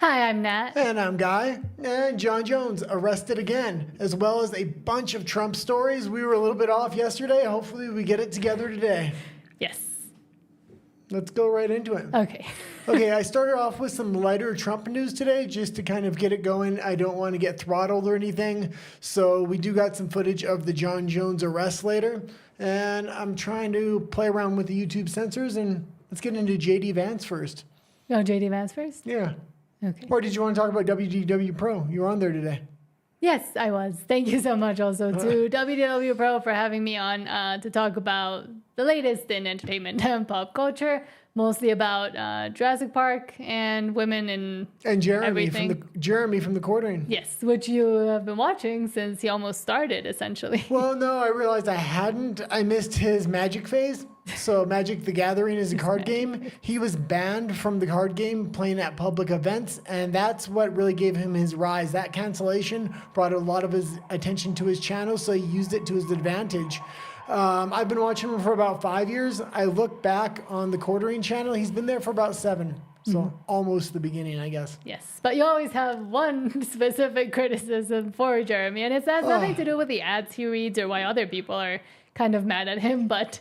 Hi, I'm Nat. And I'm Guy. And Jon Jones arrested again, as well as a bunch of Trump stories. We were a little bit off yesterday. Hopefully we get it together today. Yes. Let's go right into it. Okay. Okay, I started off with some lighter Trump news today just to kind of get it going. I don't want to get throttled or anything. So we do got some footage of the Jon Jones arrest later. And I'm trying to play around with the YouTube censors. And let's get into J.D. Vance first. Oh, J.D. Vance first? Yeah. Okay. Or did you want to talk about WDW Pro? You were on there today. Yes, I was. Thank you so much also to WDW Pro for having me on to talk about the latest in entertainment and pop culture, mostly about Jurassic Park and women and Jeremy everything. from the quartering. Yes, which you have been watching since he almost started, essentially. Well, no, I realized I hadn't. I missed his Magic phase. So Magic the Gathering is a card game. He was banned from the card game playing at public events, and that's what really gave him his rise. That cancellation brought a lot of his attention to his channel, so he used it to his advantage. I've been watching him for about 5 years. I look back on the quartering channel. He's been there for about 7. So almost the beginning, I guess. Yes, but you always have one specific criticism for Jeremy, and it has nothing to do with the ads he reads or why other people are kind of mad at him, but...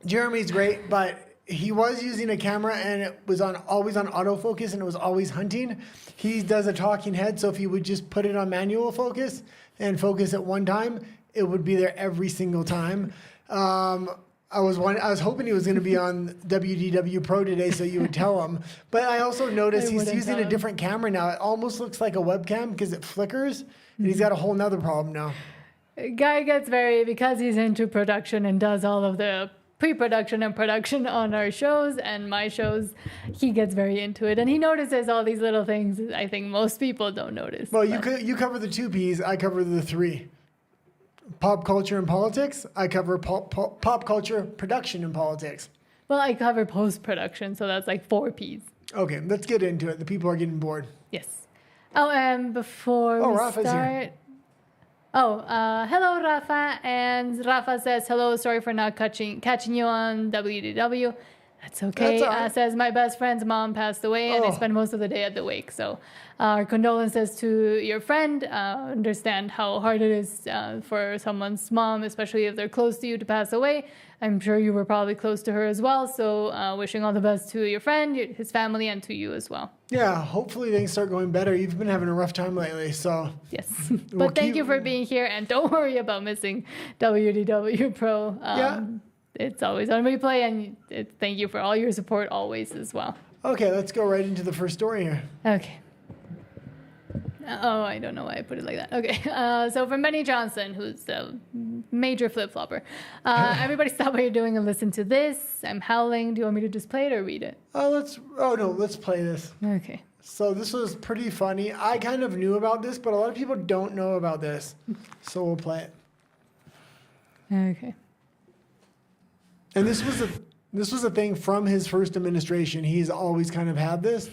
Jeremy's great, but he was using a camera and it was always on autofocus and it was always hunting. He does a talking head, so if he would just put it on manual focus and focus at one time, it would be there every single time. I was hoping he was going to be on WDW Pro today, so you would tell him. But I also noticed he's using a different camera now. It almost looks like a webcam because it flickers, and he's got a whole nother problem now. Guy gets because he's into production and does all of the pre-production and production on our shows and my shows, he gets very into it. And he notices all these little things I think most people don't notice. Well, you cover the 2 Ps, I cover the 3. Pop culture and politics. I cover pop culture, production, and politics. Well, I cover post-production, so that's like 4 Ps. Okay, let's get into it. The people are getting bored. Yes. Oh, and before we Rafa's start... here. Hello, Rafa. And Rafa says, hello, sorry for not catching you on WDW. That's okay. That's all right. Says, my best friend's mom passed away and I spent most of the day at the wake. So our condolences to your friend. Understand how hard it is for someone's mom, especially if they're close to you, to pass away. I'm sure you were probably close to her as well. So wishing all the best to your friend, his family, and to you as well. Yeah, hopefully things start going better. You've been having a rough time lately, so... Yes. But thank you for being here, and don't worry about missing WDW Pro. It's always on replay, and thank you for all your support always as well. Okay, let's go right into the first story here. Okay. Oh, I don't know why I put it like that. Okay. So from Benny Johnson, who's a major flip-flopper. Everybody stop what you're doing and listen to this. I'm howling. Do you want me to just play it or read it? Let's play this. Okay. So this was pretty funny. I kind of knew about this, but a lot of people don't know about this. So we'll play it. Okay. And this was a thing from his first administration. He's always kind of had this.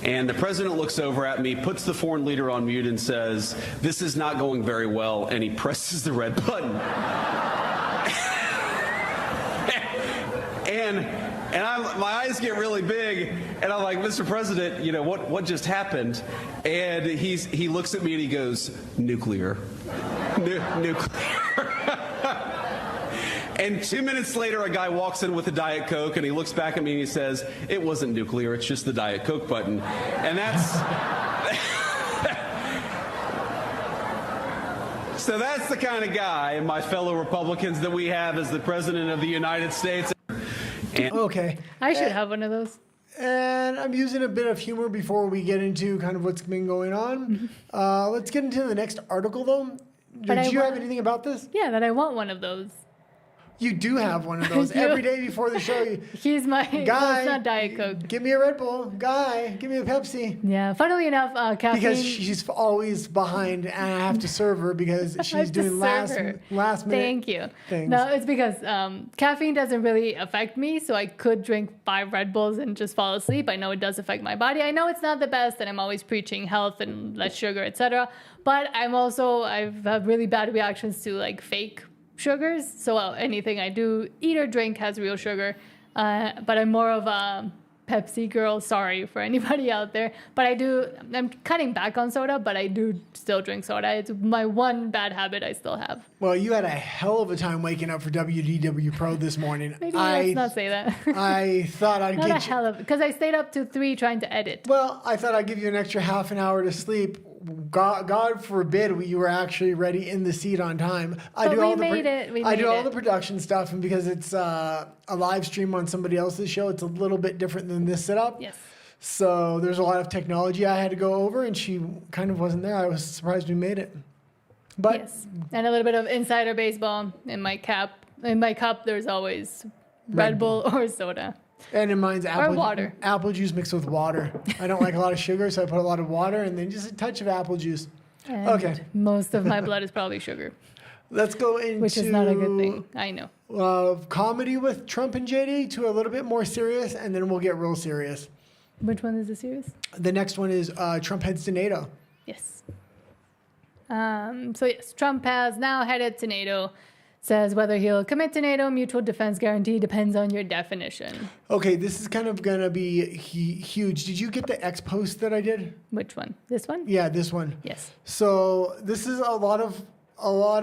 And the president looks over at me, puts the foreign leader on mute and says, "This is not going very well," and he presses the red button. and my eyes get really big, and I'm like, "Mr. President, you know, what just happened?" And he looks at me and he goes, "Nuclear. Nuclear." And 2 minutes later, a guy walks in with a Diet Coke, and he looks back at me and he says, "It wasn't nuclear, it's just the Diet Coke button." And that's... So that's the kind of guy, and my fellow Republicans, that we have as the President of the United States. And Okay. I should have one of those. And I'm using a bit of humor before we get into kind of what's been going on. Let's get into the next article, though. Did you have anything about this? Yeah, that I want one of those. You do have one of those. Every day before the show, He's my... Guy, well, it's not Diet Coke. give me a Red Bull. Guy, give me a Pepsi. Yeah, funnily enough, caffeine... Because she's always behind, and I have to serve her because she's doing last minute Thank you. things. No, it's because caffeine doesn't really affect me, so I could drink 5 Red Bulls and just fall asleep. I know it does affect my body. I know it's not the best, and I'm always preaching health and less sugar, etc. But I've had really bad reactions to like fake sugars, so anything I do eat or drink has real sugar. But I'm more of a Pepsi girl. Sorry for anybody out there. But I'm cutting back on soda, but I do still drink soda. It's my one bad habit I still have. Well, you had a hell of a time waking up for WDW Pro this morning. Maybe let's not say that. I thought I'd Not get a hell of, because I stayed up to 3 trying to edit. Well, I thought I'd give you an extra half an hour to sleep. God forbid you were actually ready in the seat on time. I do all the production stuff, and because it's a live stream on somebody else's show, it's a little bit different than this setup. Yes. So there's a lot of technology I had to go over, and she kind of wasn't there. I was surprised we made it. But yes, and a little bit of insider baseball in my cup. In my cup, there's always Red Bull or soda. And in mine's water. Apple juice mixed with water. I don't like a lot of sugar, so I put a lot of water and then just a touch of apple juice. And okay. Most of my blood is probably sugar. Let's go into... Which is not a good thing. I know. Comedy with Trump and JD to a little bit more serious, and then we'll get real serious. Which one is the serious? The next one is Trump heads to NATO. Yes. So yes, Trump has now headed to NATO. Says whether he'll commit to NATO mutual defense guarantee depends on your definition. Okay, this is kind of going to be huge. Did you get the X post that I did? Which one? This one? Yeah, this one. Yes. So this is a lot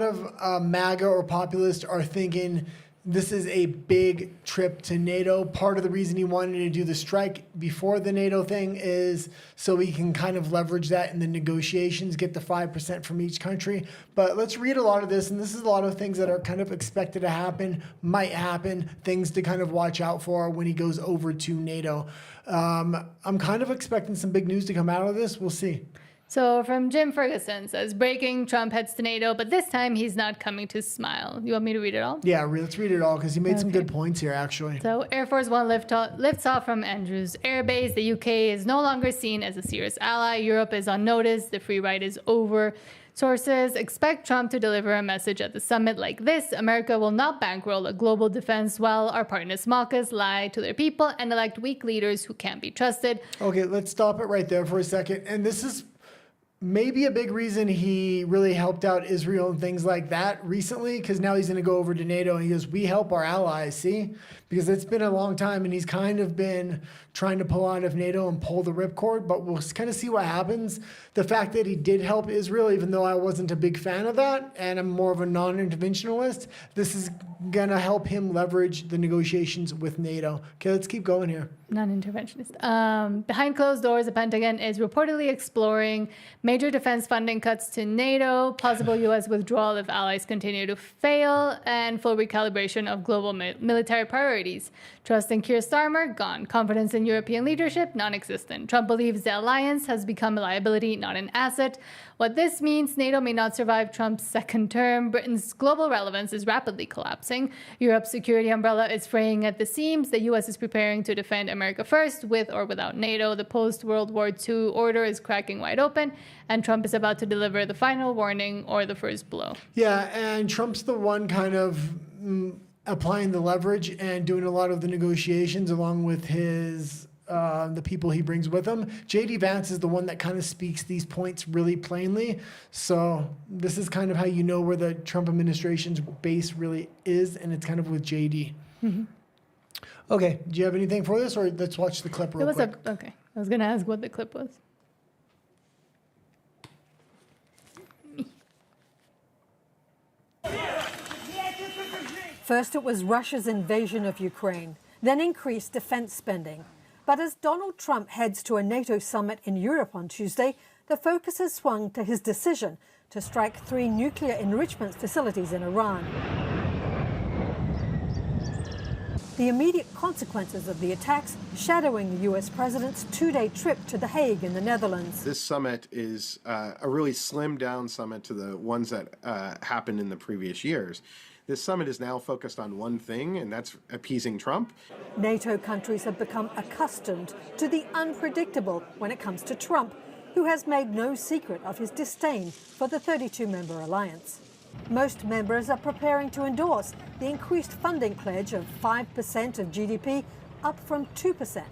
of MAGA or populists are thinking this is a big trip to NATO. Part of the reason he wanted to do the strike before the NATO thing is so he can kind of leverage that in the negotiations, get the 5% from each country. But let's read a lot of this, and this is a lot of things that are kind of expected to happen, might happen, things to kind of watch out for when he goes over to NATO. I'm kind of expecting some big news to come out of this. We'll see. So from Jim Ferguson says, breaking, Trump heads to NATO, but this time he's not coming to smile. You want me to read it all? Yeah, let's read it all because he made some good points here, actually. So Air Force One lifts off from Andrews Air Base. The UK is no longer seen as a serious ally. Europe is on notice. The free ride is over. Sources expect Trump to deliver a message at the summit like this: America will not bankroll a global defense while our partners mock us, lie to their people, and elect weak leaders who can't be trusted. Okay, let's stop it right there for a second. And this is maybe a big reason he really helped out Israel and things like that recently, because now he's going to go over to NATO and he goes, we help our allies, see? Because it's been a long time and he's kind of been trying to pull out of NATO and pull the ripcord, but we'll kind of see what happens. The fact that he did help Israel, even though I wasn't a big fan of that, and I'm more of a non-interventionalist, this is going to help him leverage the negotiations with NATO. Okay, let's keep going here. Non-interventionist. Behind closed doors, the Pentagon is reportedly exploring major defense funding cuts to NATO, possible U.S. withdrawal if allies continue to fail, and full recalibration of global military priorities. Trust in Keir Starmer, gone. Confidence in European leadership, non-existent. Trump believes the alliance has become a liability, not an asset. What this means, NATO may not survive Trump's second term. Britain's global relevance is rapidly collapsing. Europe's security umbrella is fraying at the seams. The U.S. is preparing to defend America first, with or without NATO. The post-World War II order is cracking wide open, and Trump is about to deliver the final warning or the first blow. Yeah, and Trump's the one kind of applying the leverage and doing a lot of the negotiations along with his the people he brings with him. J.D. Vance is the one that kind of speaks these points really plainly. So this is kind of how you know where the Trump administration's base really is, and it's kind of with J.D. Mm-hmm. Okay, do you have anything for this, or let's watch the clip real quick? Okay, I was going to ask what the clip was. First, it was Russia's invasion of Ukraine, then increased defense spending. But as Donald Trump heads to a NATO summit in Europe on Tuesday, the focus has swung to his decision to strike 3 nuclear enrichment facilities in Iran. The immediate consequences of the attacks shadowing the U.S. president's 2-day trip to The Hague in the Netherlands. This summit is a really slimmed-down summit to the ones that happened in the previous years. This summit is now focused on one thing, and that's appeasing Trump. NATO countries have become accustomed to the unpredictable when it comes to Trump, who has made no secret of his disdain for the 32-member alliance. Most members are preparing to endorse the increased funding pledge of 5% of GDP, up from 2%.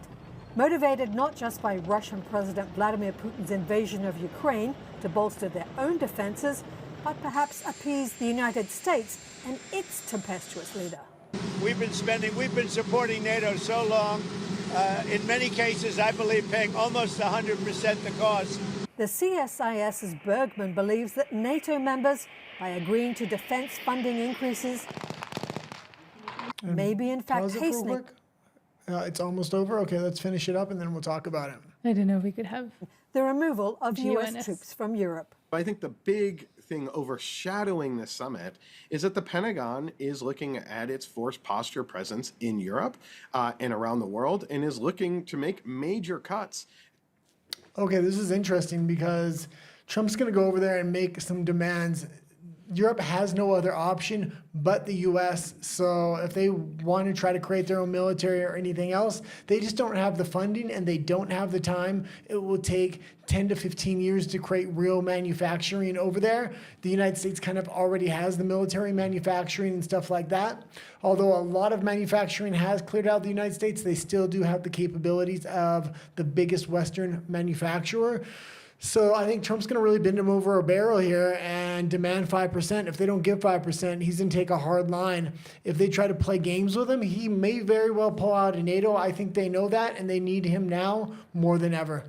Motivated not just by Russian President Vladimir Putin's invasion of Ukraine to bolster their own defenses, but perhaps appease the United States and its tempestuous leader. We've been supporting NATO so long in many cases, I believe, paying almost 100% the cost. The CSIS's Bergman believes that NATO members, by agreeing to defense funding increases, may be in fact Pause it for a hastening. quick. It's almost over. Okay, let's finish it up and then we'll talk about it. I didn't know we could have. The removal of US GUNS. troops from Europe. I think the big thing overshadowing this summit is that the Pentagon is looking at its force posture presence in Europe and around the world and is looking to make major cuts. Okay, this is interesting because Trump's going to go over there and make some demands. Europe has no other option but the U.S. So if they want to try to create their own military or anything else, they just don't have the funding and they don't have the time. It will take 10 to 15 years to create real manufacturing over there. The United States kind of already has the military manufacturing and stuff like that. Although a lot of manufacturing has cleared out the United States, they still do have the capabilities of the biggest Western manufacturer. So I think Trump's going to really bend him over a barrel here and demand 5%. If they don't give 5%, he's going to take a hard line. If they try to play games with him, he may very well pull out of NATO. I think they know that, and they need him now more than ever.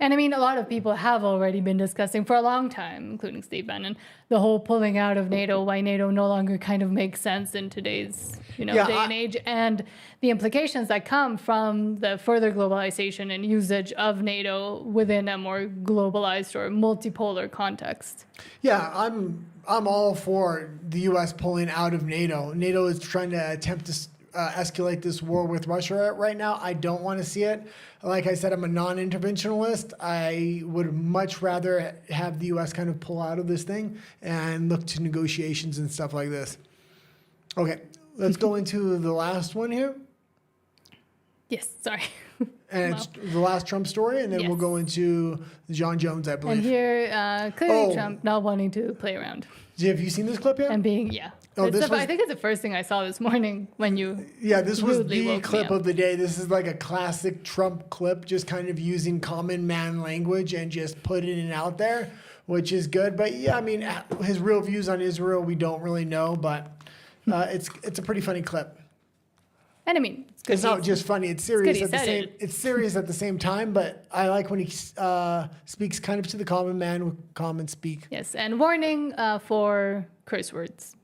And I mean, a lot of people have already been discussing for a long time, including Steve Bannon, the whole pulling out of NATO, why NATO no longer kind of makes sense in today's day and age, and the implications that come from the further globalization and usage of NATO within a more globalized or multipolar context. Yeah, I'm all for the U.S. pulling out of NATO. NATO is trying to attempt to escalate this war with Russia right now. I don't want to see it. Like I said, I'm a non-interventionalist. I would much rather have the U.S. kind of pull out of this thing and look to negotiations and stuff like this. Okay, let's go into the last one here. Yes, sorry. And it's the last Trump story, and then we'll go into Jon Jones, I believe. And here, clearly Trump not wanting to play around. Have you seen this clip yet? And being, I think it's the first thing I saw this morning when you this was rudely the woke me clip up. of the day. This is like a classic Trump clip, just kind of using common man language and just putting it out there, which is good. But yeah, I mean, his real views on Israel, we don't really know, but it's a pretty funny clip. And I mean, It's not just funny; it's serious good he at the said same. it. It's serious at the same time. But I like when he speaks kind of to the common man with common speak. Yes, and warning for curse words.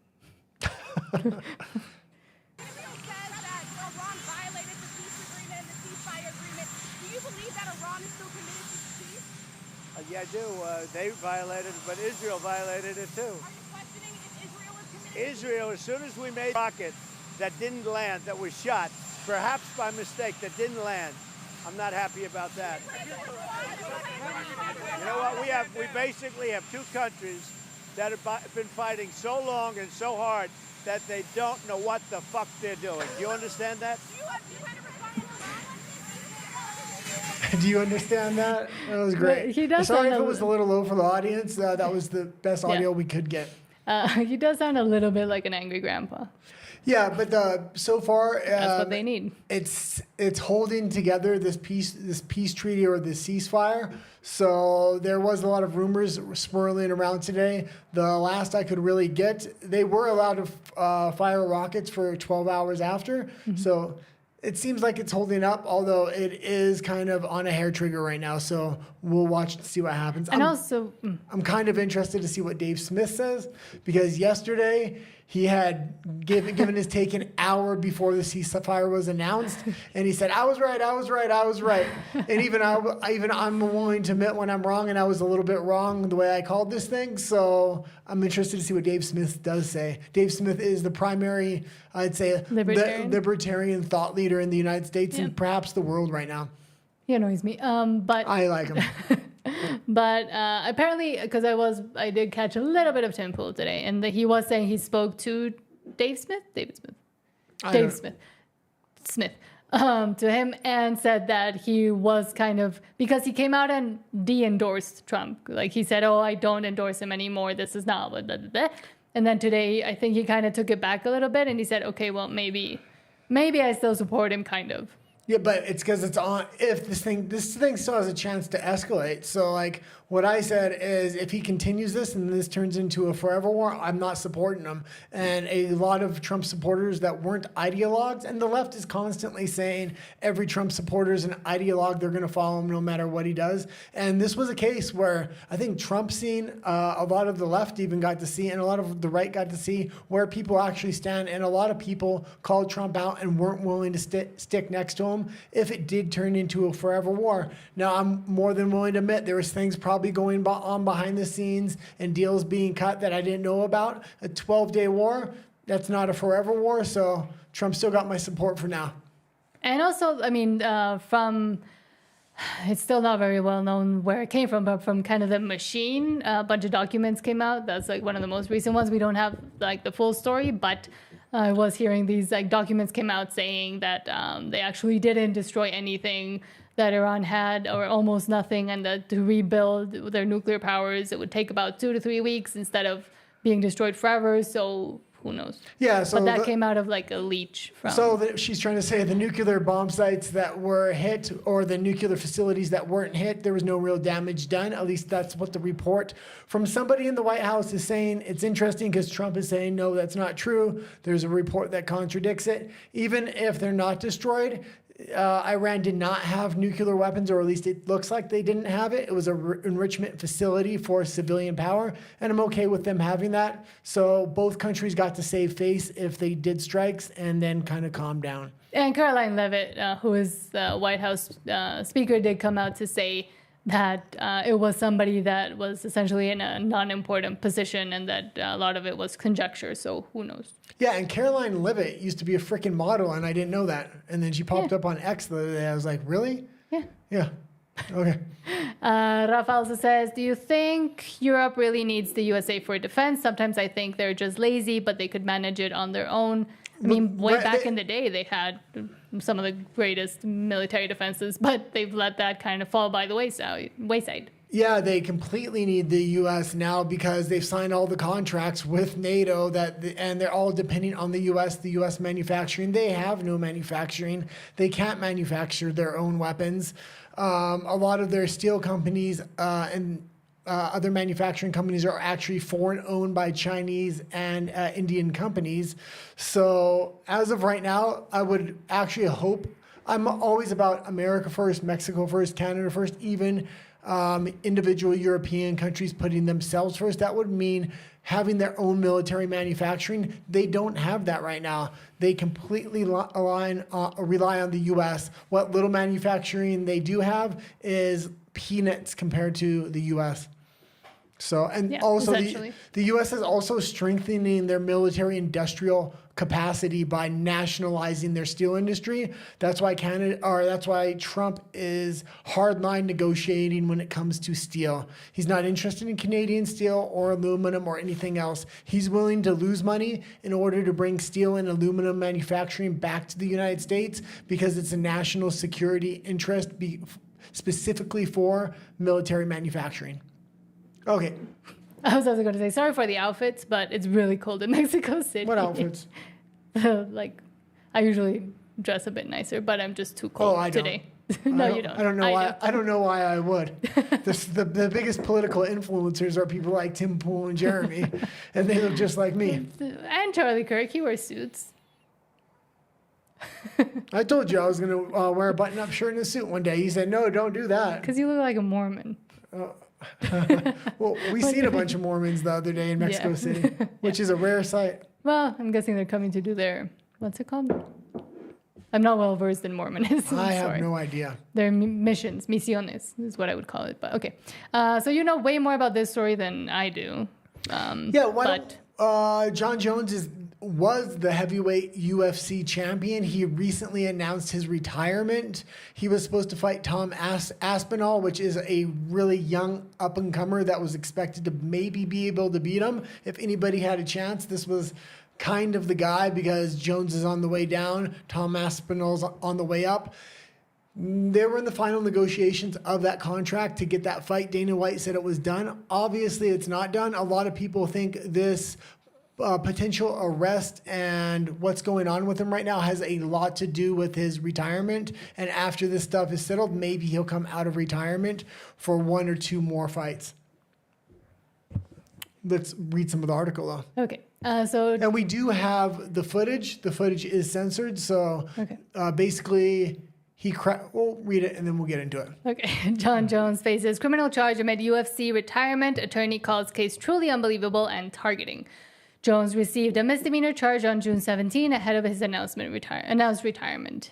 Yeah, I do. They violated it, but Israel violated it too. Are you questioning if Israel is committed? Israel, as soon as we made a rocket that didn't land, that was shot, perhaps by mistake, that didn't land, I'm not happy about that. You know what? We basically have two countries that have been fighting so long and so hard that they don't know what the fuck they're doing. Do you understand that? Do you understand that? That was great. He does Sorry if sound it was a little low for the audience. That was the best audio we could get. He does sound a little bit like an angry grandpa. Yeah, but so far That's what they need. It's holding together this peace treaty or this ceasefire. So there was a lot of rumors swirling around today. The last I could really get, they were allowed to fire rockets for 12 hours after. Mm-hmm. So it seems like it's holding up, although it is kind of on a hair trigger right now. So we'll watch to see what happens. And I'm kind of interested to see what Dave Smith says, because yesterday he had given his take an hour before the ceasefire was announced, and he said, I was right. And even I'm willing to admit when I'm wrong, and I was a little bit wrong the way I called this thing. So I'm interested to see what Dave Smith does say. Dave Smith is the primary, I'd say, libertarian thought leader in the United States and perhaps the world right now. He annoys me, but I like him. But apparently, because I did catch a little bit of Tim Pool today, and he was saying he spoke to Dave Smith to him, and said that he was kind of, because he came out and de-endorsed Trump. Like he said, I don't endorse him anymore. This is not what, blah, blah, blah. And then today, I think he kind of took it back a little bit, and he said, okay, well, maybe I still support him, kind of. Yeah, but it's because it's on. If this thing still has a chance to escalate. So, like, What I said is if he continues this and this turns into a forever war, I'm not supporting him. And a lot of Trump supporters that weren't ideologues, and the left is constantly saying every Trump supporter is an ideologue, they're going to follow him no matter what he does. And this was a case where I think Trump seen, a lot of the left even got to see, and a lot of the right got to see where people actually stand. And a lot of people called Trump out and weren't willing to stick next to him if it did turn into a forever war. Now, I'm more than willing to admit there was things probably going on behind the scenes and deals being cut that I didn't know about. A 12-day war, that's not a forever war, so Trump still got my support for now. And also, I mean, it's still not very well known where it came from, but from kind of the machine, a bunch of documents came out. That's like one of the most recent ones. We don't have like the full story, but I was hearing these like documents came out saying that they actually didn't destroy anything that Iran had, or almost nothing, and that to rebuild their nuclear powers, it would take about 2 to 3 weeks instead of being destroyed forever. So who knows? Yeah, so but that came out of like a leech from. So she's trying to say the nuclear bomb sites that were hit or the nuclear facilities that weren't hit, there was no real damage done. At least that's what the report from somebody in the White House is saying. It's interesting because Trump is saying, no, that's not true. There's a report that contradicts it. Even if they're not destroyed, Iran did not have nuclear weapons, or at least it looks like they didn't have it. It was an enrichment facility for civilian power, and I'm okay with them having that. So both countries got to save face if they did strikes and then kind of calm down. And Caroline Leavitt, who is the White House speaker, did come out to say that it was somebody that was essentially in a non-important position and that a lot of it was conjecture. So who knows? Yeah, and Caroline Leavitt used to be a freaking model, and I didn't know that. And then she popped up on X the other day. I was like, really? Yeah. Yeah. Okay. Rafa also says, do you think Europe really needs the USA for defense? Sometimes I think they're just lazy, but they could manage it on their own. I mean, way back in the day, they had some of the greatest military defenses, but they've let that kind of fall by the wayside. Yeah, they completely need the U.S. now because they've signed all the contracts with NATO and they're all depending on the U.S. manufacturing. They have no manufacturing. They can't manufacture their own weapons. A lot of their steel companies and other manufacturing companies are actually foreign owned by Chinese and Indian companies. So as of right now, I would actually hope, I'm always about America first, Mexico first, Canada first, even individual European countries putting themselves first. That would mean having their own military manufacturing. They don't have that right now. They completely rely on the U.S. What little manufacturing they do have is peanuts compared to the U.S. So, and yeah, also the U.S. is also strengthening their military industrial capacity by nationalizing their steel industry. That's why Trump is hardline negotiating when it comes to steel. He's not interested in Canadian steel or aluminum or anything else. He's willing to lose money in order to bring steel and aluminum manufacturing back to the United States because it's a national security interest specifically for military manufacturing. Okay. I was also going to say, sorry for the outfits, but it's really cold in Mexico City. What outfits? Like, I usually dress a bit nicer, but I'm just too cold today. No, you don't. I don't know why. I don't know why I would. The biggest political influencers are people like Tim Pool and Jeremy, and they look just like me. And Charlie Kirk, he wears suits. I told you I was going to wear a button-up shirt and a suit one day. He said, no, don't do that. Because you look like a Mormon. Well, we seen a bunch of Mormons the other day in Mexico City, which is a rare sight. Well, I'm guessing they're coming to do their, what's it called? I'm not well versed in Mormonism. I have no idea. Their missions, misiones is what I would call it. But okay. So you know way more about this story than I do. Jon Jones was the heavyweight UFC champion. He recently announced his retirement. He was supposed to fight Tom Aspinall, which is a really young up-and-comer that was expected to maybe be able to beat him if anybody had a chance. This was kind of the guy because Jones is on the way down. Tom Aspinall's on the way up. They were in the final negotiations of that contract to get that fight. Dana White said it was done. Obviously, it's not done. A lot of people think this potential arrest and what's going on with him right now has a lot to do with his retirement. And after this stuff is settled, maybe he'll come out of retirement for 1 or 2 more fights. Let's read some of the article though. Okay. And we do have the footage. The footage is censored. So basically, we'll read it and then we'll get into it. Okay. Jon Jones faces criminal charge amid UFC retirement. Attorney calls case truly unbelievable and targeting. Jones received a misdemeanor charge on June 17 ahead of his announced retirement.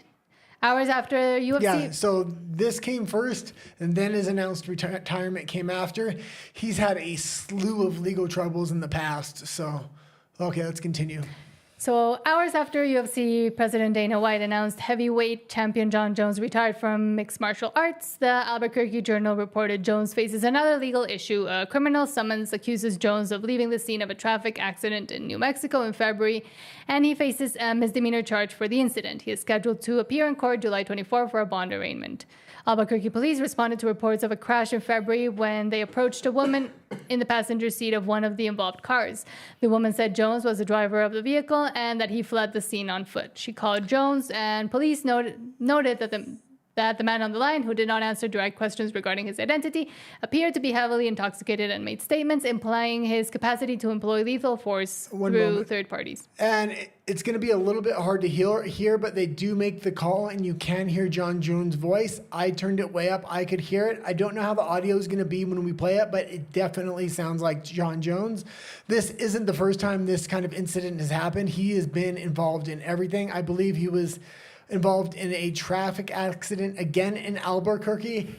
Hours after UFC... Yeah, so this came first, and then his announced retirement came after. He's had a slew of legal troubles in the past, so... Okay, let's continue. So hours after UFC President Dana White announced heavyweight champion Jon Jones retired from mixed martial arts, the Albuquerque Journal reported Jones faces another legal issue. A criminal summons accuses Jones of leaving the scene of a traffic accident in New Mexico in February, and he faces a misdemeanor charge for the incident. He is scheduled to appear in court July 24 for a bond arraignment. Albuquerque police responded to reports of a crash in February when they approached a woman in the passenger seat of one of the involved cars. The woman said Jones was the driver of the vehicle and that he fled the scene on foot. She called Jones, and police noted that the man on the line, who did not answer direct questions regarding his identity, appeared to be heavily intoxicated and made statements implying his capacity to employ lethal force through third parties. And it's going to be a little bit hard to hear, but they do make the call, and you can hear Jon Jones' voice. I turned it way up. I could hear it. I don't know how the audio is going to be when we play it, but it definitely sounds like Jon Jones. This isn't the first time this kind of incident has happened. He has been involved in everything. I believe he was involved in a traffic accident again in Albuquerque,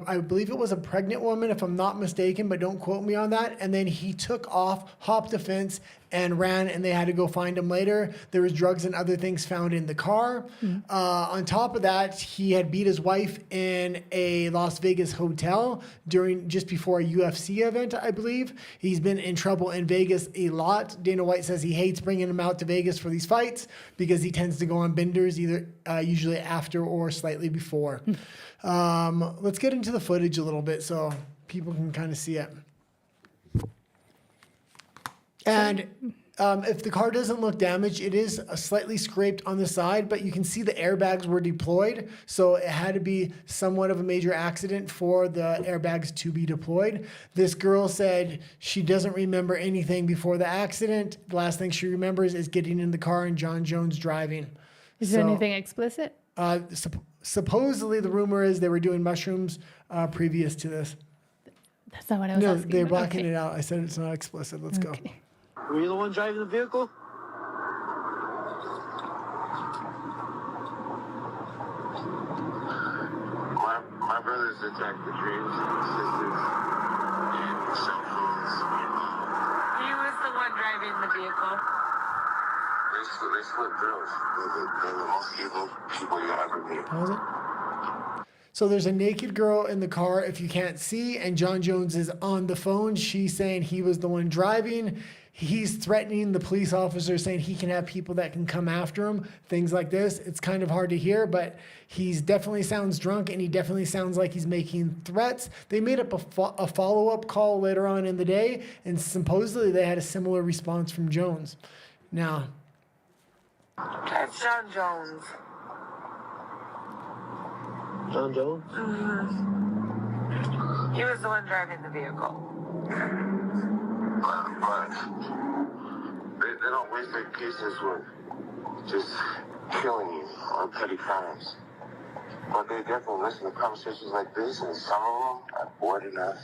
I believe it was a pregnant woman, if I'm not mistaken, but don't quote me on that. And then he took off, hopped a fence, and ran, and they had to go find him later. There was drugs and other things found in the car. On top of that, he had beat his wife in a Las Vegas hotel just before a UFC event, I believe. He's been in trouble in Vegas a lot. Dana White says he hates bringing him out to Vegas for these fights because he tends to go on benders usually after or slightly before. Let's get into the footage a little bit so people can kind of see it. And if the car doesn't look damaged, it is slightly scraped on the side, but you can see the airbags were deployed. So it had to be somewhat of a major accident for the airbags to be deployed. This girl said she doesn't remember anything before the accident. The last thing she remembers is getting in the car and Jon Jones driving. Is there anything explicit? Supposedly the rumor is they were doing mushrooms previous to this. That's not what I was asking. No, they're blocking it out. I said it's not explicit. Let's go. Were you the one driving the vehicle? My brothers attacked the dreams of my sisters and cell phones. He was the one driving the vehicle. They slipped through. They're the most evil people you'll ever meet. Pause it. So there's a naked girl in the car, if you can't see, and Jon Jones is on the phone. She's saying he was the one driving. He's threatening the police officer, saying he can have people that can come after him, things like this. It's kind of hard to hear, but he definitely sounds drunk, and he definitely sounds like he's making threats. They made up a follow-up call later on in the day, and supposedly they had a similar response from Jones. Now, It's Jon Jones. Jon Jones? Mm-hmm. He was the one driving the vehicle. But they don't waste their cases with just killing you on petty crimes. But they definitely listen to conversations like this, and some of them are bored enough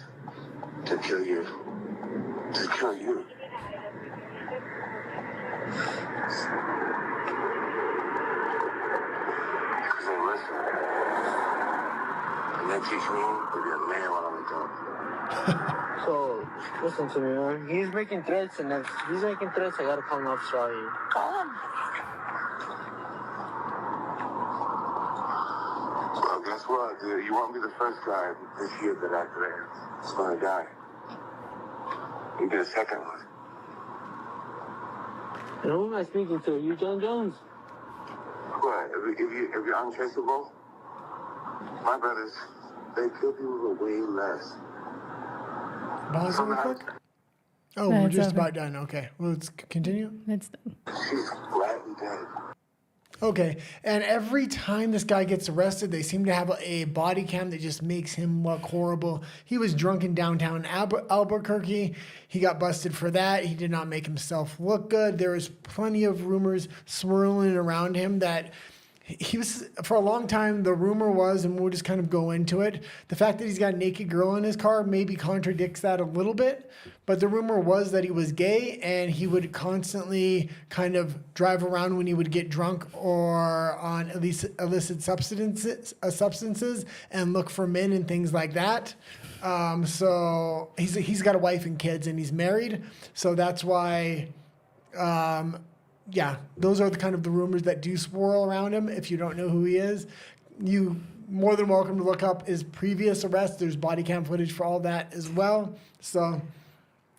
to kill you. To kill you. Because they listen. And they teach me to be a man while I'm talking. So, listen to me, man. He's making threats, and if he's making threats, I gotta call an officer on you. Call him. Well, guess what, dude? You won't be the first guy this year that I is gonna die. You'll be the second one. And who am I speaking to? You, Jon Jones? What? If you're untraceable, my brothers, they kill people for way less. pause it real quick. Oh, we're That's just over. about done. Okay. Well, let's continue. It's done. She's gladly dead. Okay. And every time this guy gets arrested, they seem to have a body cam that just makes him look horrible. He was drunk in downtown Albuquerque. He got busted for that. He did not make himself look good. There was plenty of rumors swirling around him that he was, for a long time, the rumor was, and we'll just kind of go into it, the fact that he's got a naked girl in his car maybe contradicts that a little bit. But the rumor was that he was gay and he would constantly kind of drive around when he would get drunk or on at least illicit substances and look for men and things like that. So he's got a wife and kids and he's married. So that's why... yeah, those are the kind of the rumors that do swirl around him. If you don't know who he is, you more than welcome to look up his previous arrests. There's body cam footage for all that as well. So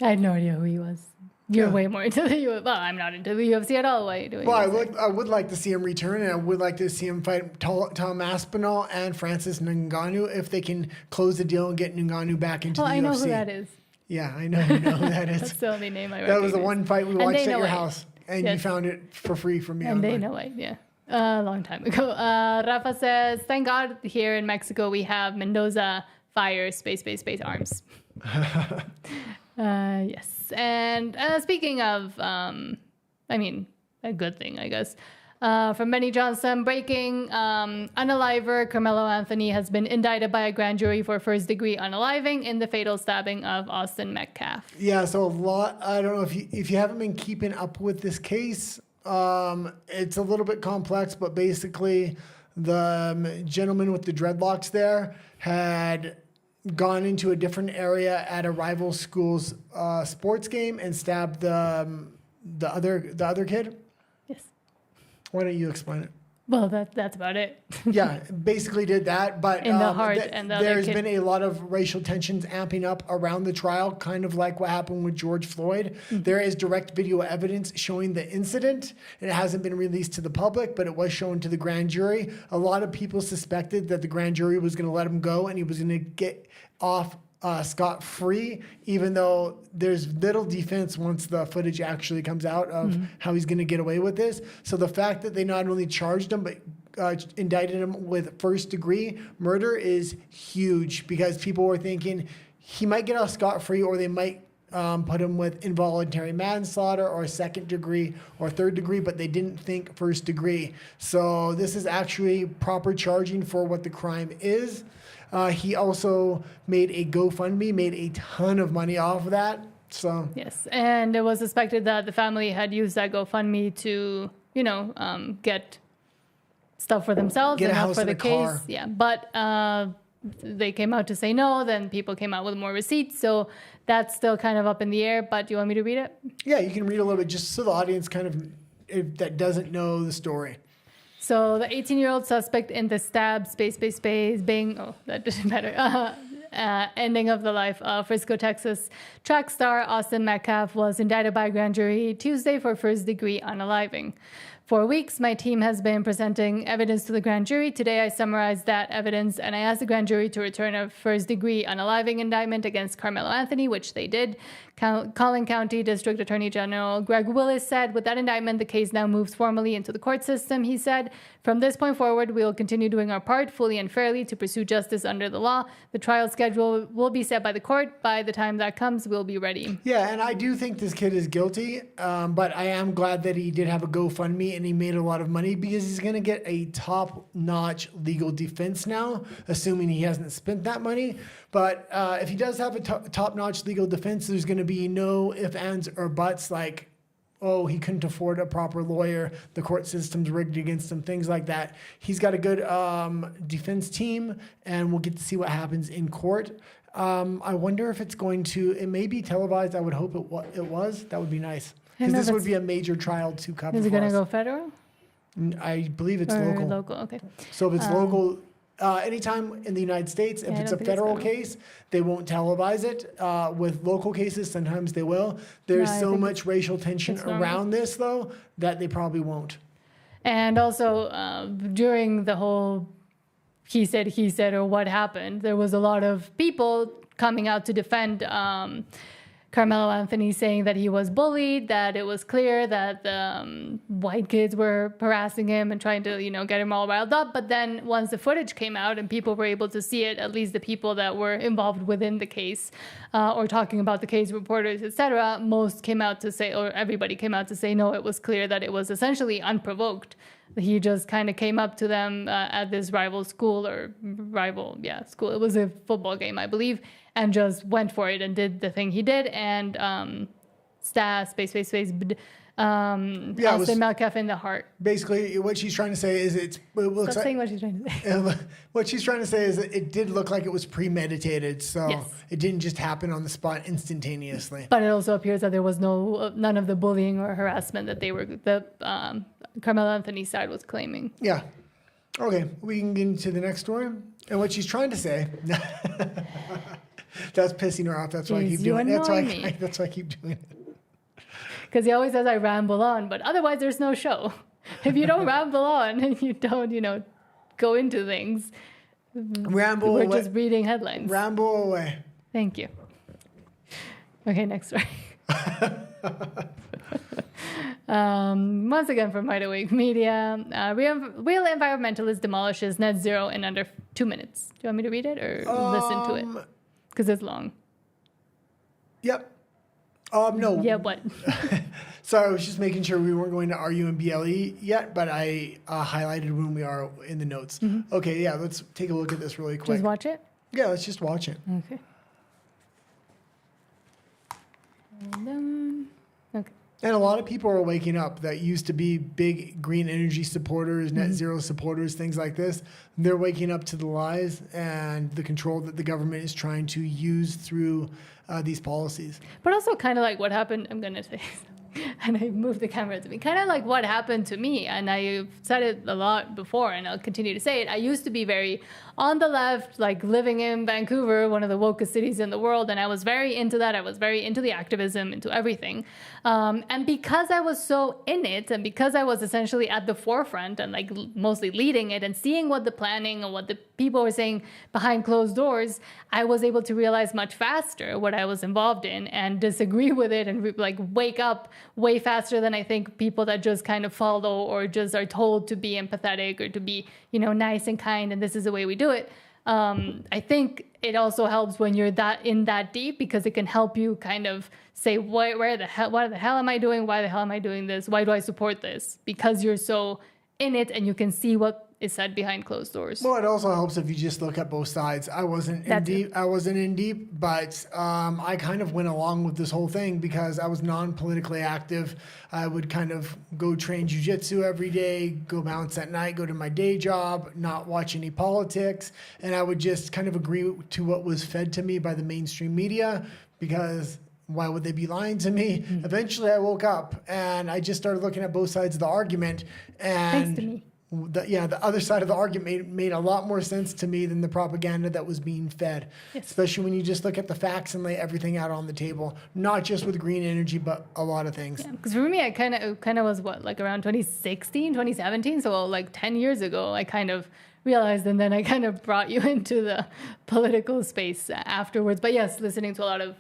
I had no idea who he was. You're way more into the UFC. Well, I'm not into the UFC at all. Why are you doing well, I would like to see him return, and I would like to see him fight Tom Aspinall and Francis Ngannou if they can close the deal and get Ngannou back into the UFC. I know who that is. Yeah, I know who that is. That's the only name I That recognize. was the one fight we watched at your house, and Yes. you found it for free from me And online. they know it, yeah. A long time ago. Rafa says, thank God here in Mexico we have Mendoza fire space arms. Yes. And speaking of, a good thing, I guess. From Benny Johnson, breaking, unaliver Carmelo Anthony has been indicted by a grand jury for first-degree unaliving in the fatal stabbing of Austin Metcalf. Yeah, so a lot. I don't know if you haven't been keeping up with this case. It's a little bit complex, but basically, the gentleman with the dreadlocks there had gone into a different area at a rival school's sports game and stabbed the other kid. Yes. Why don't you explain it? Well, that's about it. Yeah, basically did that, but In the heart and the other there's kid. been a lot of racial tensions amping up around the trial, kind of like what happened with George Floyd. Mm-hmm. There is direct video evidence showing the incident. It hasn't been released to the public, but it was shown to the grand jury. A lot of people suspected that the grand jury was going to let him go and he was going to get off scot-free, even though there's little defense once the footage actually comes out of how he's going to get away with this. So the fact that they not only charged him, but indicted him with first-degree murder is huge, because people were thinking he might get off scot-free, or they might put him with involuntary manslaughter or second-degree or third-degree, but they didn't think first-degree. So this is actually proper charging for what the crime is. He also made a GoFundMe, made a ton of money off of that. So Yes, and it was suspected that the family had used that GoFundMe to, get stuff for themselves Get a and not house for and the a case. car. Yeah, but they came out to say no. Then people came out with more receipts, so that's still kind of up in the air. But do you want me to read it? yeah, you can read a little bit just so the audience kind of that doesn't know the story. So the 18-year-old suspect in the stab, bang, oh, that didn't matter, ending of the life of Frisco, Texas track star Austin Metcalf was indicted by a grand jury Tuesday for first-degree unaliving. For weeks, my team has been presenting evidence to the grand jury. Today, I summarized that evidence, and I asked the grand jury to return a first-degree unaliving indictment against Carmelo Anthony, which they did. Collin County District Attorney General Greg Willis said, with that indictment, the case now moves formally into the court system. He said, from this point forward, we will continue doing our part fully and fairly to pursue justice under the law. The trial schedule will be set by the court. By the time that comes, we'll be ready. Yeah, and I do think this kid is guilty, but I am glad that he did have a GoFundMe and he made a lot of money, because he's going to get a top-notch legal defense now, assuming he hasn't spent that money. But if he does have a top-notch legal defense, there's going to be no ifs, ands, or buts like, oh, he couldn't afford a proper lawyer, the court system's rigged against him, things like that. He's got a good defense team, and we'll get to see what happens in court. I wonder if it may be televised. I would hope it was. That would be nice. Because this would be a major trial to cover. Is it going to us. go federal? I believe it's Or local. local, okay. So if it's local, anytime in the United States, if Yeah, I it's don't a think it's federal federal. case, they won't televise it. With local cases, sometimes they will. There's No, I so think much racial tension it's normal. around this, though, that they probably won't. And also, during the whole he said, or what happened, there was a lot of people coming out to defend Carmelo Anthony saying that he was bullied, that it was clear that the white kids were harassing him and trying to, get him all riled up. But then once the footage came out and people were able to see it, at least the people that were involved within the case or talking about the case, reporters, etc., most came out to say, or everybody came out to say, no, it was clear that it was essentially unprovoked. He just kind of came up to them at this rival school. School. It was a football game, I believe, and just went for it and did the thing he did. And Austin Malcuff in the heart. Basically, what she's trying to say is it looks Stop like saying what she's trying to say. what she's trying to say is that it did look like it was premeditated, so Yes. it didn't just happen on the spot instantaneously. But it also appears that there was none of the bullying or harassment that Carmelo Anthony's side was claiming. Yeah. Okay, we can get into the next story. And what she's trying to say, that's pissing her off. That's why I keep doing it. That's why I keep doing it. Because he always says I ramble on, but otherwise there's no show. If you don't ramble on and you don't, go into things, we're just reading headlines. Ramble away. Thank you. Okay, next story. Once again from Wide Awake Media, Realenvironmentalist demolishes net zero in under 2 minutes. Do you want me to read it or listen to it? Because it's long. Yep. No. Yeah, what? Sorry, I was just making sure we weren't going to RU and BLE yet, but I highlighted when we are in the notes. Mm-hmm. Okay, yeah, let's take a look at this really quick. Just watch it? Yeah, let's just watch it. Okay. Okay. And a lot of people are waking up that used to be big green energy supporters, net zero supporters, things like this. They're waking up to the lies and the control that the government is trying to use through these policies. But also kind of like what happened, I'm going to say, and I moved the camera to me, kind of like what happened to me. And I've said it a lot before, and I'll continue to say it. I used to be very on the left, like living in Vancouver, one of the wokest cities in the world. And I was very into that. I was very into the activism, into everything. And because I was so in it, and because I was essentially at the forefront and like mostly leading it and seeing what the planning and what the people were saying behind closed doors, I was able to realize much faster what I was involved in and disagree with it and like wake up way faster than I think people that just kind of follow or just are told to be empathetic or to be, nice and kind and this is the way we do it. I think it also helps when you're that deep because it can help you kind of say, what the hell am I doing? Why the hell am I doing this? Why do I support this? Because you're so in it and you can see what is said behind closed doors. Well, it also helps if you just look at both sides. I wasn't in deep, but I kind of went along with this whole thing because I was non-politically active. I would kind of go train jiu-jitsu every day, go bounce at night, go to my day job, not watch any politics, and I would just kind of agree to what was fed to me by the mainstream media because why would they be lying to me? Mm-hmm. Eventually I woke up and I just started looking at both sides of the argument. And thanks to me. The other side of the argument made a lot more sense to me than the propaganda that was being fed, yes. Especially when you just look at the facts and lay everything out on the table, not just with green energy, but a lot of things. Yeah, because for me, I kind of was around 2016, 2017, so like 10 years ago, I kind of realized, and then I kind of brought you into the political space afterwards. But yes, listening to a lot of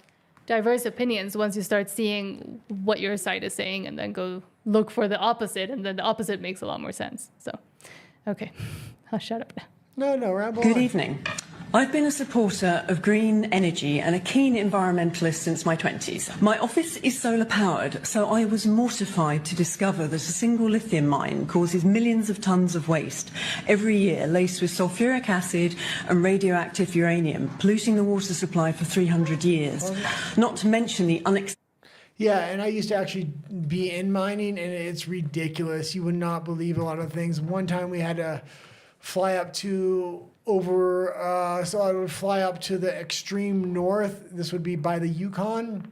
diverse opinions, once you start seeing what your side is saying and then go look for the opposite, and then the opposite makes a lot more sense. So, okay, I'll shut up now. No, ramble Good on. evening. I've been a supporter of green energy and a keen environmentalist since my 20s. My office is solar powered, so I was mortified to discover that a single lithium mine causes millions of tons of waste every year laced with sulfuric acid and radioactive uranium, polluting the water supply for 300 years. Not to mention the Yeah, and I used to actually be in mining, and it's ridiculous. You would not believe a lot of things. One time we had to fly up so I would fly up to the extreme north. This would be by the Yukon.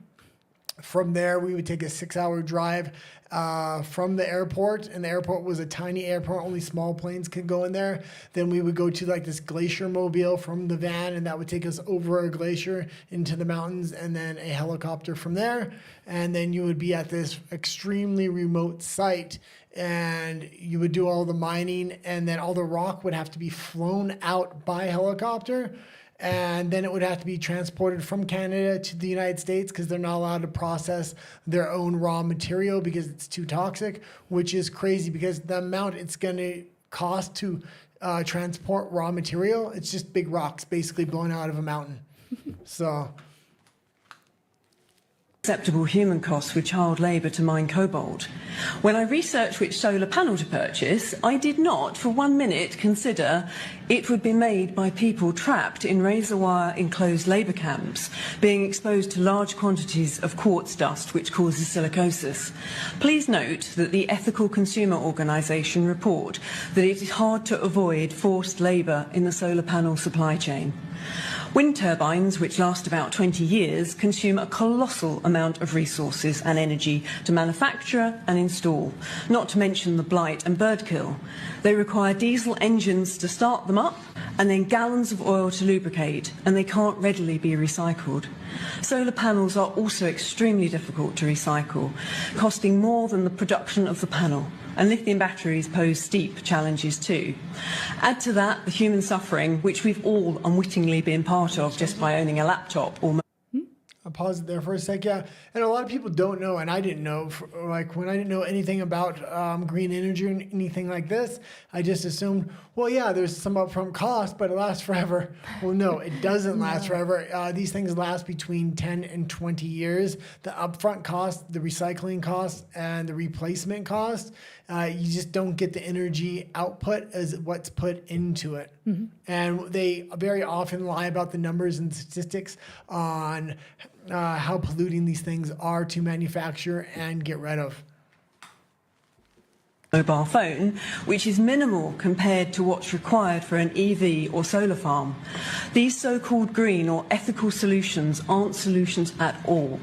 From there, we would take a 6-hour drive from the airport, and the airport was a tiny airport. Only small planes could go in there. Then we would go to like this glacier mobile from the van, and that would take us over a glacier into the mountains, and then a helicopter from there. And then you would be at this extremely remote site, and you would do all the mining, and then all the rock would have to be flown out by helicopter. and then it would have to be transported from Canada to the United States because they're not allowed to process their own raw material because it's too toxic, which is crazy because the amount it's going to cost to transport raw material, it's just big rocks basically blown out of a mountain. So acceptable human costs with child labour to mine cobalt. When I researched which solar panel to purchase, I did not for 1 minute consider it would be made by people trapped in razor wire enclosed labour camps, being exposed to large quantities of quartz dust which causes silicosis. Please note that the Ethical Consumer Organisation report that it is hard to avoid forced labour in the solar panel supply chain. Wind turbines, which last about 20 years, consume a colossal amount of resources and energy to manufacture and install, not to mention the blight and bird kill. They require diesel engines to start them up and then gallons of oil to lubricate, and they can't readily be recycled. Solar panels are also extremely difficult to recycle, costing more than the production of the panel. And lithium batteries pose steep challenges too. Add to that the human suffering, which we've all unwittingly been part of just by owning a laptop or I'll pause it there for a sec. Yeah, and a lot of people don't know, and I didn't know. Like when I didn't know anything about green energy or anything like this, I just assumed, well, yeah, there's some upfront cost, but it lasts forever. Well, no, it doesn't last forever. These things last between 10 and 20 years. The upfront cost, the recycling cost, and the replacement cost, you just don't get the energy output as what's put into it. Mm-hmm. And they very often lie about the numbers and statistics on how polluting these things are to manufacture and get rid of. Mobile phone, which is minimal compared to what's required for an EV or solar farm. These so-called green or ethical solutions aren't solutions at all.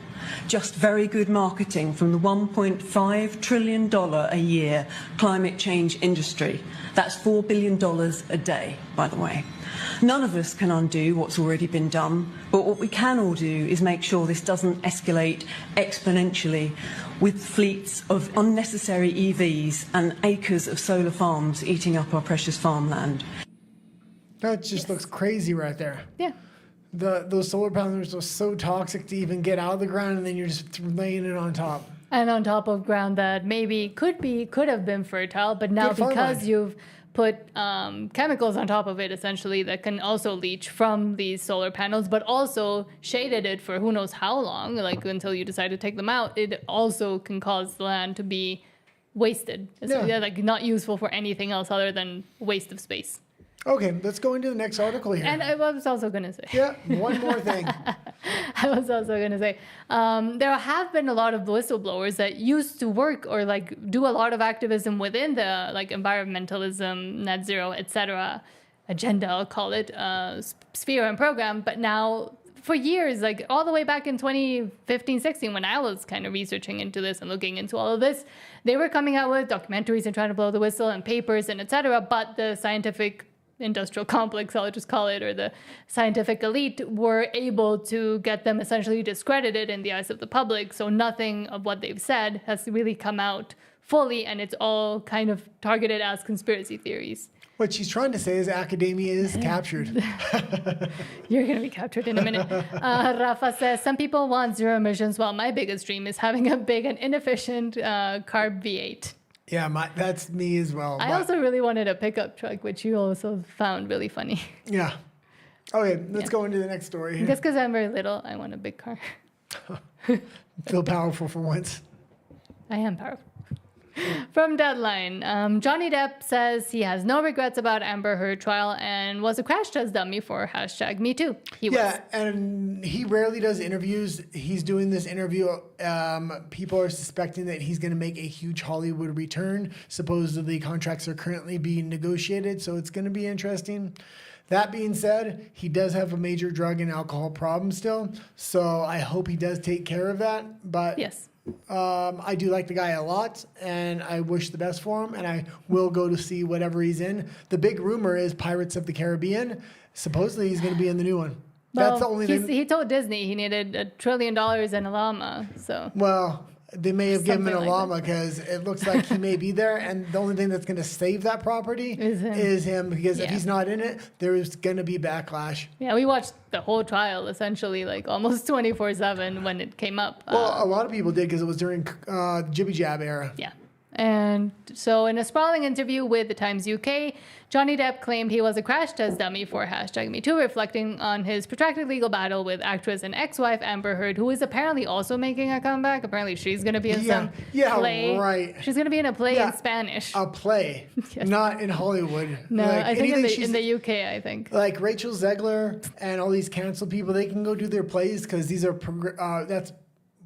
Just very good marketing from the $1.5 trillion a year climate change industry. That's $4 billion a day, by the way. None of us can undo what's already been done, but what we can all do is make sure this doesn't escalate exponentially with fleets of unnecessary EVs and acres of solar farms eating up our precious farmland. That just looks crazy right there. Yeah. Those solar panels are so toxic to even get out of the ground, and then you're just laying it on top. And on top of ground that maybe could have been fertile, but now because you've put chemicals on top of it, essentially, that can also leach from these solar panels, but also shaded it for who knows how long, like until you decide to take them out, it also can cause the land to be wasted. Yeah. Like not useful for anything else other than waste of space. Okay, let's go into the next article here. And I was also going to say. Yeah, one more thing. I was also going to say, there have been a lot of whistleblowers that used to work or like do a lot of activism within the like environmentalism, net zero, etc. agenda, I'll call it, sphere and program. But now for years, like all the way back in 2015, 16, when I was kind of researching into this and looking into all of this, they were coming out with documentaries and trying to blow the whistle and papers and etc. But the scientific industrial complex, I'll just call it, or the scientific elite were able to get them essentially discredited in the eyes of the public. So nothing of what they've said has really come out fully, and it's all kind of targeted as conspiracy theories. What she's trying to say is academia is captured. You're going to be captured in a minute. Rafa says, some people want zero emissions, while my biggest dream is having a big and inefficient carb V8. Yeah, that's me as well. I also really wanted a pickup truck, which you also found really funny. Yeah. Okay, let's go into the next story here. Just because I'm very little, I want a big car. Feel powerful for once. I am powerful. From Deadline, Johnny Depp says he has no regrets about Amber Heard trial and was a crash test dummy for #MeToo. Yeah, and he rarely does interviews. He's doing this interview. People are suspecting that he's going to make a huge Hollywood return. Supposedly, contracts are currently being negotiated, so it's going to be interesting. That being said, he does have a major drug and alcohol problem still, so I hope he does take care of that. But yes. I do like the guy a lot, and I wish the best for him, and I will go to see whatever he's in. The big rumor is Pirates of the Caribbean. Supposedly, he's going to be in the new one. Well, that's the only thing. He told Disney he needed $1 trillion and a llama. So. Well, They may have given him Something a like llama because it looks like he may be there, and the only thing that's going to save that property is him because if he's not in it, there is going to be backlash. Yeah, we watched the whole trial essentially, like almost 24/7 when it came up. Well, a lot of people did because it was during Jibby Jab era. Yeah. And so in a sprawling interview with the Times UK, Johnny Depp claimed he was a crash test dummy for #MeToo, reflecting on his protracted legal battle with actress and ex-wife Amber Heard, who is apparently also making a comeback. Apparently she's going to be in some play. Right. She's going to be in a play in Spanish. A play, not in Hollywood. No, like, I think in the UK, I think. Like Rachel Zegler and all these canceled people, they can go do their plays because these are that's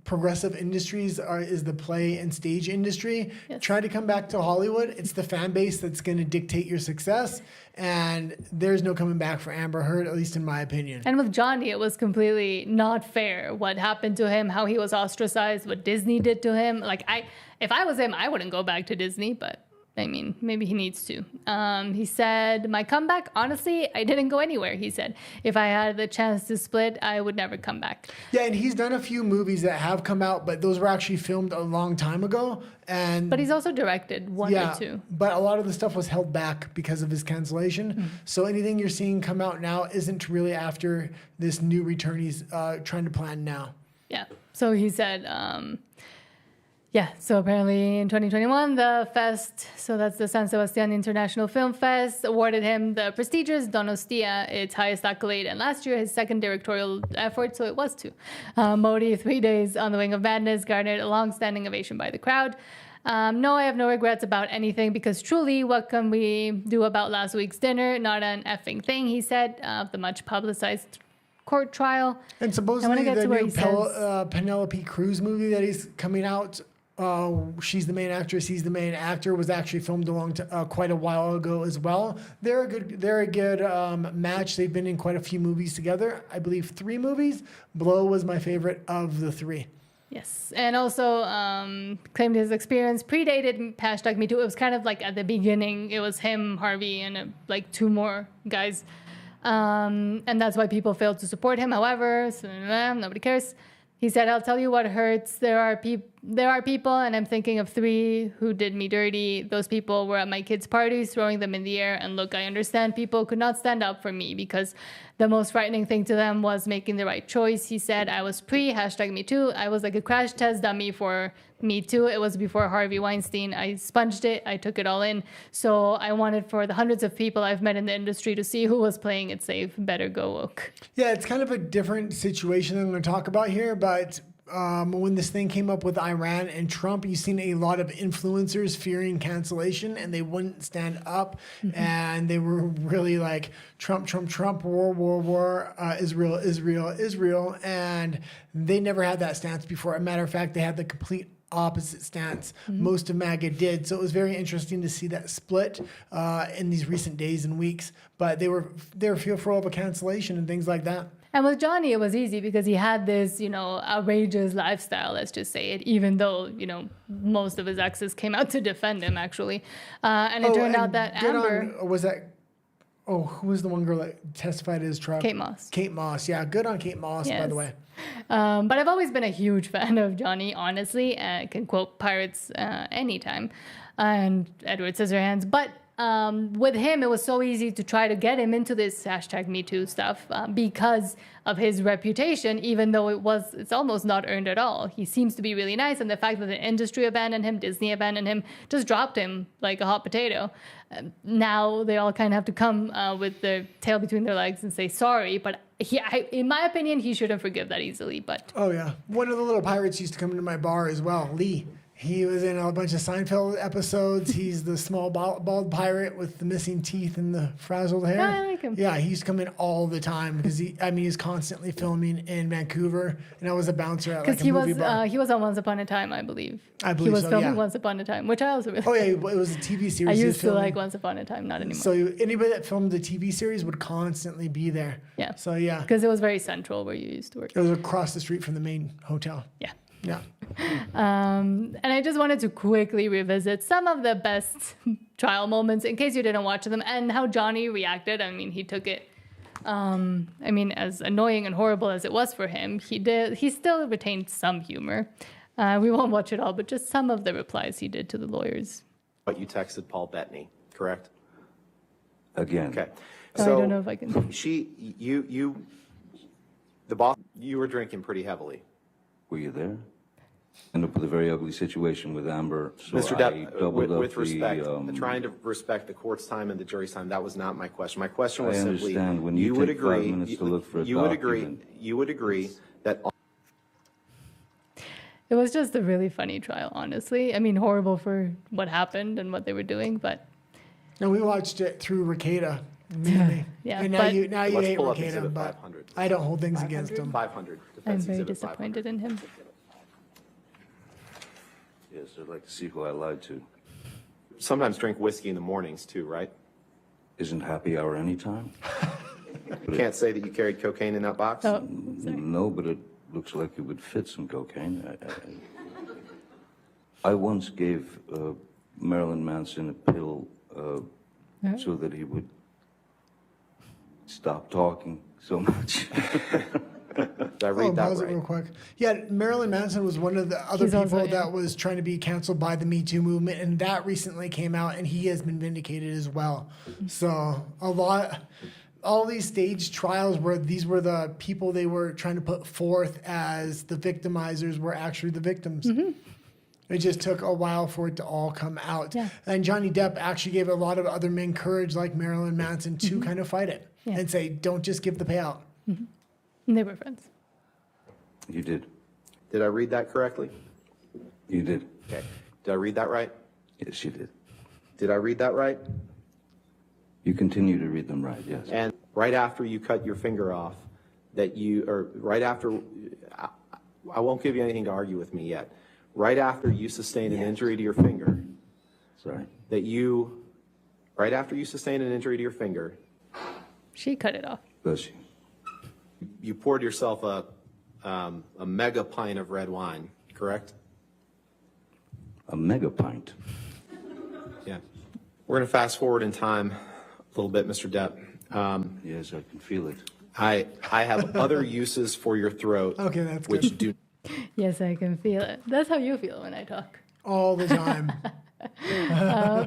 progressive industries is the play and stage industry. Yes. Try to come back to Hollywood. It's the fan base that's going to dictate your success. And there's no coming back for Amber Heard, at least in my opinion. And with Johnny, it was completely not fair what happened to him, how he was ostracized, what Disney did to him. Like, if I was him, I wouldn't go back to Disney, but I mean, maybe he needs to. He said, my comeback, honestly, I didn't go anywhere, he said. If I had the chance to split, I would never come back. Yeah, and he's done a few movies that have come out, but those were actually filmed a long time ago. But he's also directed one or two. But a lot of the stuff was held back because of his cancellation. Mm-hmm. So anything you're seeing come out now isn't really after this new return he's trying to plan now. Yeah, so he said... so apparently in 2021, the Fest, so that's the San Sebastian International Film Fest, awarded him the prestigious Donostia, its highest accolade, and last year his second directorial effort, so it was two. Modi, 3 days on the Wing of Madness, garnered a long-standing ovation by the crowd. No, I have no regrets about anything because truly, what can we do about last week's dinner? Not an effing thing, he said, the much-publicized court trial. And supposedly the new Penelope Cruz movie that is coming out, she's the main actress, he's the main actor, was actually filmed quite a while ago as well. They're a good match. They've been in quite a few movies together. I believe 3 movies. Blow was my favorite of the 3. Yes, and also claimed his experience predated #MeToo. It was kind of like at the beginning, it was him, Harvey, and like 2 more guys. And that's why people failed to support him. However, nobody cares. He said, I'll tell you what hurts. There are people, and I'm thinking of 3 who did me dirty. Those people were at my kids' parties, throwing them in the air. And look, I understand people could not stand up for me because the most frightening thing to them was making the right choice. He said, I was #MeToo. I was like a crash test dummy for Me Too. It was before Harvey Weinstein. I sponged it. I took it all in. So I wanted for the hundreds of people I've met in the industry to see who was playing it safe. Better go woke. Yeah, it's kind of a different situation than I'm going to talk about here, but when this thing came up with Iran and Trump, you've seen a lot of influencers fearing cancellation, and they wouldn't stand up, and they were really like Trump, war, Israel, and they never had that stance before. As a matter of fact, they had the complete opposite stance. Most of MAGA did. So it was very interesting to see that split in these recent days and weeks. But they were fearful of a cancellation and things like that. And with Johnny, it was easy because he had this, outrageous lifestyle, let's just say it, even though, most of his exes came out to defend him, actually. And it turned out that Amber... who was the one girl that testified at his trial? Kate Moss. Kate Moss, yeah. Good on Kate Moss, by the way. But I've always been a huge fan of Johnny, honestly. I can quote Pirates anytime. And Edward Scissorhands. But with him, it was so easy to try to get him into this #MeToo stuff because of his reputation, even though it's almost not earned at all. He seems to be really nice, and the fact that the industry abandoned him, Disney abandoned him, just dropped him like a hot potato. Now they all kind of have to come with their tail between their legs and say sorry, but in my opinion, he shouldn't forgive that easily. But oh yeah, one of the little pirates used to come into my bar as well, Lee. He was in a bunch of Seinfeld episodes. He's the small bald pirate with the missing teeth and the frazzled hair. I like him. Yeah, he used to come in all the time because he's constantly filming in Vancouver, and I was a bouncer at like a movie bar. He was on Once Upon a Time, I believe. He was filming Once Upon a Time, which I also really. Oh yeah, it was a TV series. I used to like Once Upon a Time, not anymore. So anybody that filmed the TV series would constantly be there. Yeah. So yeah, because it was very central where you used to work. It was across the street from the main hotel. Yeah. Yeah. And I just wanted to quickly revisit some of the best trial moments in case you didn't watch them and how Johnny reacted. I mean, he took it, as annoying and horrible as it was for him, he still retained some humor. We won't watch it all, but just some of the replies he did to the lawyers. But you texted Paul Bettany, correct? Again. Okay. So, I don't know if I can. The boss, you were drinking pretty heavily. Were you there? Ended up with a very ugly situation with Amber. So Mr. Depp, with respect, the, trying to respect the court's time and the jury's time, that was not my question. My question was I simply, understand when you would take agree, 5 minutes to look for a you would document. agree that. It was just a really funny trial, honestly. I mean, horrible for what happened and what they were doing, but. And we watched it through Rekieta. Immediately. Yeah, and but you hate pull up Rekieta, Exhibit but 500. I don't hold things against him. 500. I'm very disappointed in him. Yes, I'd like to see who I lied to. Sometimes drink whiskey in the mornings too, right? Isn't happy hour anytime? You can't say that you carried cocaine in that box? Oh, No, but it looks like it would fit some cocaine. I once gave Marilyn Manson a pill so that he would stop talking so much. Did I read that pause right? it real quick. Yeah, Marilyn Manson was one of the other He's people also, yeah. that was trying to be canceled by the Me Too movement, and that recently came out, and he has been vindicated as well. So all these staged trials where these were the people they were trying to put forth as the victimizers were actually the victims. Mm-hmm. It just took a while for it to all come out. Yeah. And Johnny Depp actually gave a lot of other men courage, like Marilyn Manson, to kind of fight it and say, don't just give the payout. Mm-hmm. And they were friends. You did. Did I read that correctly? You did. Okay. Did I read that right? Yes, you did. Did I read that right? You continue to read them right, yes. And right after you cut your finger off, right after, I won't give you anything to argue with me yet. Right after you sustained an injury to your finger, right after you sustained an injury to your finger, she cut it off. Does she? You poured yourself a mega pint of red wine, correct? A mega pint? Yeah. We're going to fast forward in time a little bit, Mr. Depp. Yes, I can feel it. I have other uses for your throat. Okay, that's which good. do. Yes, I can feel it. That's how you feel when I talk. All the time.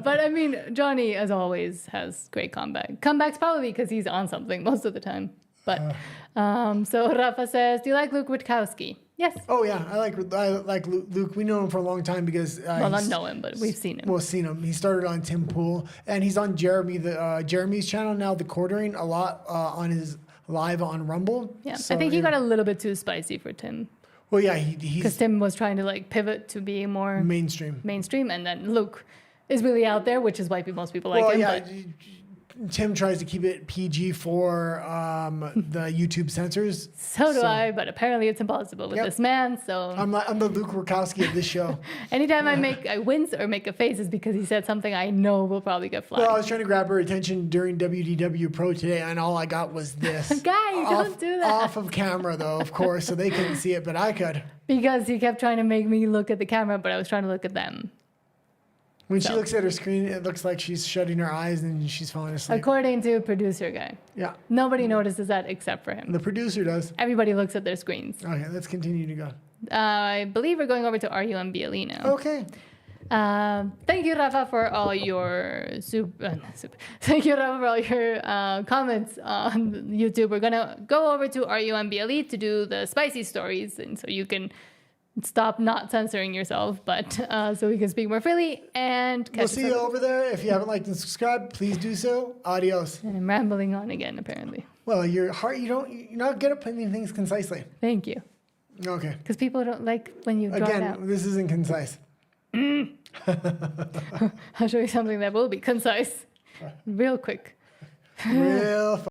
But I mean, Johnny, as always, has great comebacks probably because he's on something most of the time. But so Rafa says, do you like Luke Wikowski? Yes. Oh yeah, I like Luke. We know him for a long time because Well, not know him, but we've seen him. Well, seen him. He started on Tim Pool, and he's on Jeremy's channel now, The Quartering, a lot on his live on Rumble. Yeah, So, I think he got a little bit too spicy for Tim. Well, yeah, Because he's Tim was trying to like pivot to being more mainstream, and then Luke is really out there, which is why most people like well, him. yeah, But Tim tries to keep it PG for the YouTube censors. so do I, but apparently it's impossible with this man. So I'm the Luke Wikowski of this show. anytime I wince or make a face is because he said something I know will probably get flagged. Well, I was trying to grab her attention during WDW Pro today, and all I got was this. Guys, don't do that. Off of camera, though, of course, so they couldn't see it, but I could. Because he kept trying to make me look at the camera, but I was trying to look at them. When she looks at her screen, it looks like she's shutting her eyes and she's falling asleep. According to producer guy. Yeah. Nobody notices that except for him. The producer does. Everybody looks at their screens. Okay, let's continue to go. I believe we're going over to RUMBLE now. Okay. Thank you, Rafa, for all your Thank you, Rafa, for all your comments on YouTube. We're gonna go over to RUMBLE to do the spicy stories, and so you can stop not censoring yourself, but so we can speak more freely. And We'll see you over there. If you haven't liked and subscribed, please do so. Adios. And I'm rambling on again, apparently. Well, you're not good at putting things concisely. Thank you. Okay. Because people don't like when you draw it out. Again, this isn't concise. I'll show you something that will be concise, real quick. Real